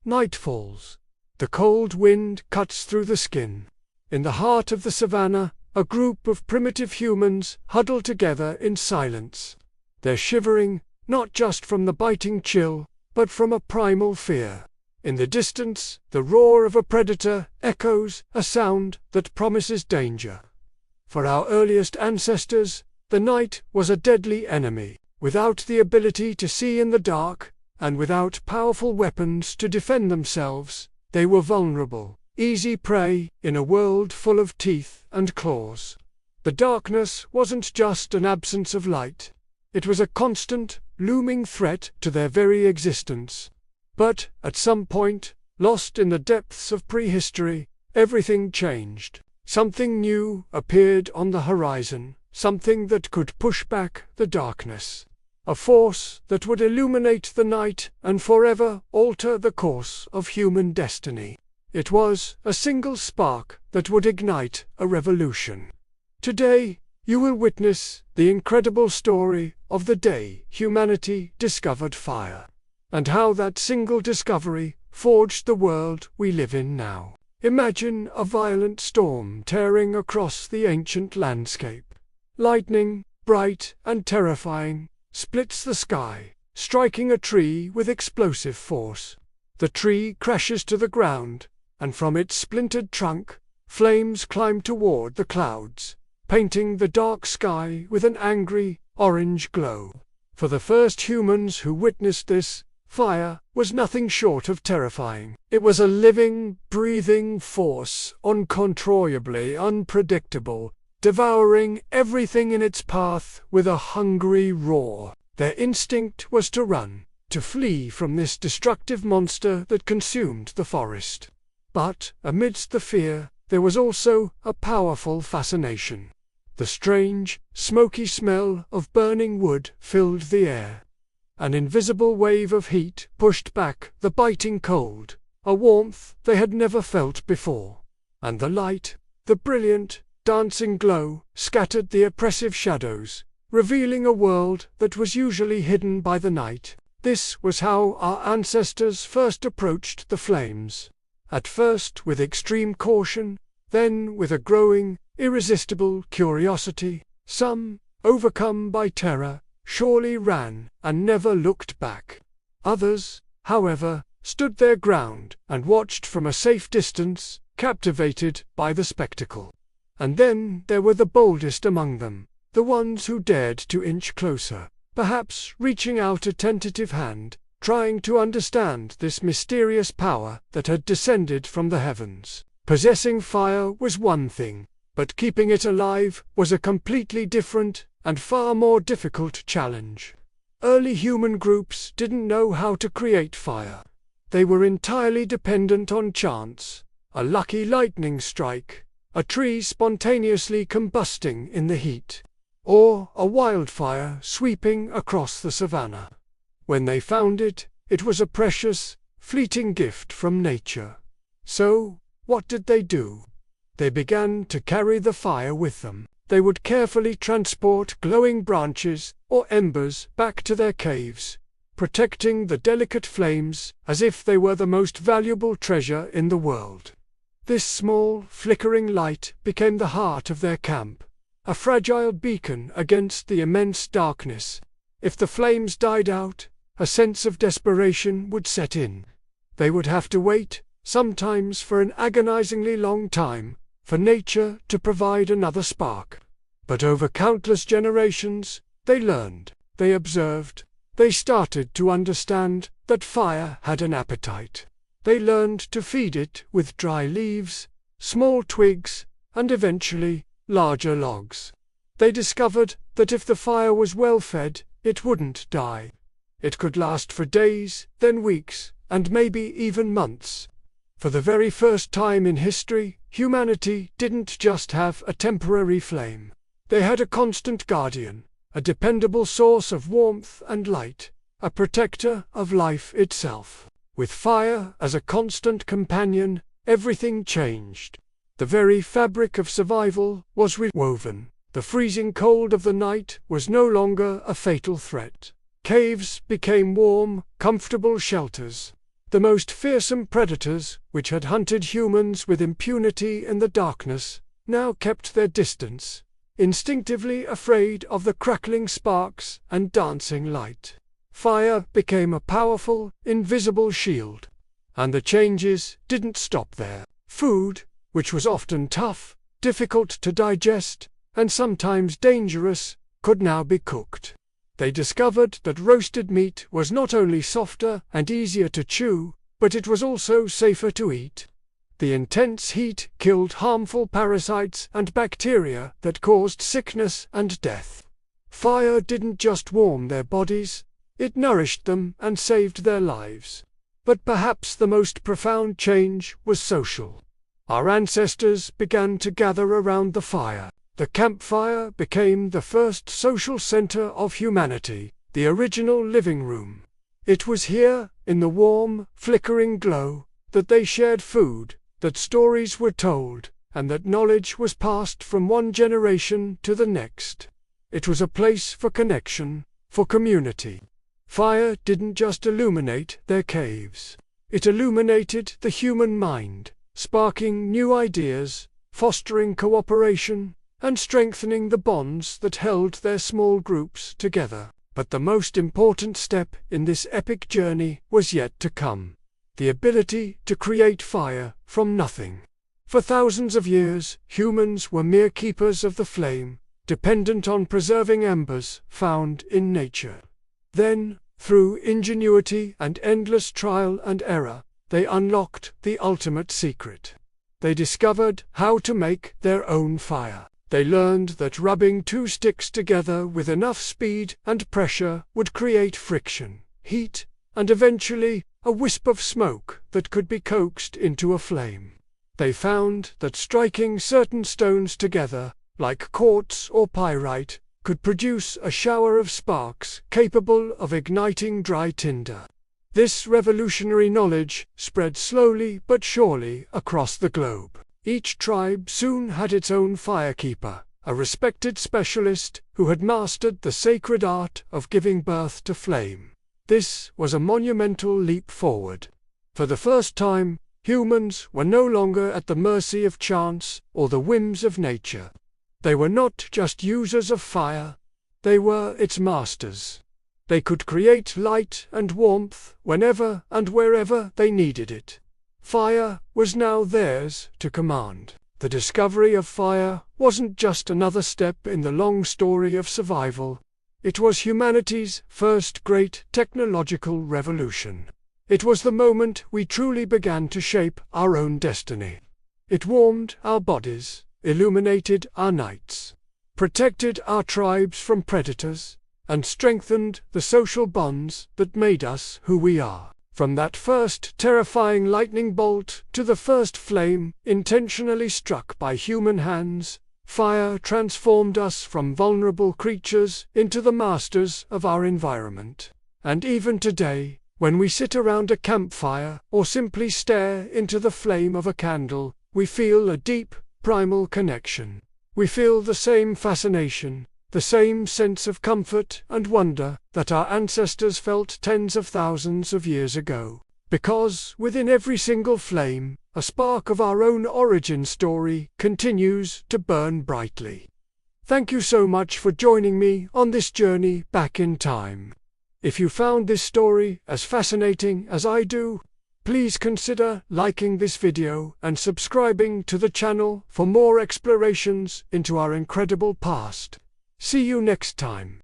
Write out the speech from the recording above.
Night falls. The cold wind cuts through the skin. In the heart of the savannah, a group of primitive humans huddle together in silence. They're shivering, not just from the biting chill, but from a primal fear. In the distance, the roar of a predator echoes, a sound that promises danger. For our earliest ancestors, the night was a deadly enemy. Without the ability to see in the dark, and without powerful weapons to defend themselves, they were vulnerable, easy prey in a world full of teeth and claws. The darkness wasn't just an absence of light. It was a constant, looming threat to their very existence. But, at some point, lost in the depths of prehistory, everything changed. Something new appeared on the horizon, something that could push back the darkness. A force that would illuminate the night and forever alter the course of human destiny. It was a single spark that would ignite a revolution. Today, you will witness the incredible story of the day humanity discovered fire, and how that single discovery forged the world we live in now. Imagine a violent storm tearing across the ancient landscape. Lightning, bright and terrifying, splits the sky, striking a tree with explosive force. The tree crashes to the ground, and from its splintered trunk, flames climb toward the clouds, painting the dark sky with an angry, orange glow. For the first humans who witnessed this, fire was nothing short of terrifying. It was a living, breathing force, uncontrollably unpredictable, devouring everything in its path with a hungry roar. Their instinct was to run, to flee from this destructive monster that consumed the forest. But, amidst the fear, there was also a powerful fascination. The strange, smoky smell of burning wood filled the air. An invisible wave of heat pushed back the biting cold, a warmth they had never felt before. And the light, the brilliant, dancing glow, scattered the oppressive shadows, revealing a world that was usually hidden by the night. This was how our ancestors first approached the flames. At first with extreme caution, then with a growing, irresistible curiosity. Some, overcome by terror, surely ran and never looked back. Others, however, stood their ground and watched from a safe distance, captivated by the spectacle. And then there were the boldest among them, the ones who dared to inch closer, perhaps reaching out a tentative hand, trying to understand this mysterious power that had descended from the heavens. Possessing fire was one thing, but keeping it alive was a completely different and far more difficult challenge. Early human groups didn't know how to create fire. They were entirely dependent on chance, a lucky lightning strike, a tree spontaneously combusting in the heat, or a wildfire sweeping across the savannah. When they found it, it was a precious, fleeting gift from nature. So, what did they do? They began to carry the fire with them. They would carefully transport glowing branches or embers back to their caves, protecting the delicate flames as if they were the most valuable treasure in the world. This small, flickering light became the heart of their camp, a fragile beacon against the immense darkness. If the flames died out, a sense of desperation would set in. They would have to wait, sometimes for an agonizingly long time, for nature to provide another spark. But over countless generations, they learned, they observed, they started to understand that fire had an appetite. They learned to feed it with dry leaves, small twigs, and eventually, larger logs. They discovered that if the fire was well fed, it wouldn't die. It could last for days, then weeks, and maybe even months. For the very first time in history, humanity didn't just have a temporary flame. They had a constant guardian, a dependable source of warmth and light, a protector of life itself. With fire as a constant companion, everything changed. The very fabric of survival was rewoven. The freezing cold of the night was no longer a fatal threat. Caves became warm, comfortable shelters. The most fearsome predators, which had hunted humans with impunity in the darkness, now kept their distance, instinctively afraid of the crackling sparks and dancing light. Fire became a powerful, invisible shield. And the changes didn't stop there. Food, which was often tough, difficult to digest, and sometimes dangerous, could now be cooked. They discovered that roasted meat was not only softer and easier to chew, but it was also safer to eat. The intense heat killed harmful parasites and bacteria that caused sickness and death. Fire didn't just warm their bodies, it nourished them and saved their lives. But perhaps the most profound change was social. Our ancestors began to gather around the fire. The campfire became the first social center of humanity, the original living room. It was here, in the warm, flickering glow, that they shared food, that stories were told, and that knowledge was passed from one generation to the next. It was a place for connection, for community. Fire didn't just illuminate their caves. It illuminated the human mind, sparking new ideas, fostering cooperation, and strengthening the bonds that held their small groups together. But the most important step in this epic journey was yet to come: the ability to create fire from nothing. For thousands of years, humans were mere keepers of the flame, dependent on preserving embers found in nature. Then, through ingenuity and endless trial and error, they unlocked the ultimate secret. They discovered how to make their own fire. They learned that rubbing two sticks together with enough speed and pressure would create friction, heat, and eventually a wisp of smoke that could be coaxed into a flame. They found that striking certain stones together, like quartz or pyrite, could produce a shower of sparks capable of igniting dry tinder. This revolutionary knowledge spread slowly but surely across the globe. Each tribe soon had its own firekeeper, a respected specialist who had mastered the sacred art of giving birth to flame. This was a monumental leap forward. For the first time, humans were no longer at the mercy of chance or the whims of nature. They were not just users of fire, they were its masters. They could create light and warmth whenever and wherever they needed it. Fire was now theirs to command. The discovery of fire wasn't just another step in the long story of survival. It was humanity's first great technological revolution. It was the moment we truly began to shape our own destiny. It warmed our bodies, illuminated our nights, protected our tribes from predators, and strengthened the social bonds that made us who we are. From that first terrifying lightning bolt to the first flame intentionally struck by human hands, fire transformed us from vulnerable creatures into the masters of our environment. And even today, when we sit around a campfire or simply stare into the flame of a candle, we feel a deep, primal connection. We feel the same fascination, the same sense of comfort and wonder that our ancestors felt tens of thousands of years ago. Because within every single flame, a spark of our own origin story continues to burn brightly. Thank you so much for joining me on this journey back in time. If you found this story as fascinating as I do, please consider liking this video and subscribing to the channel for more explorations into our incredible past. See you next time.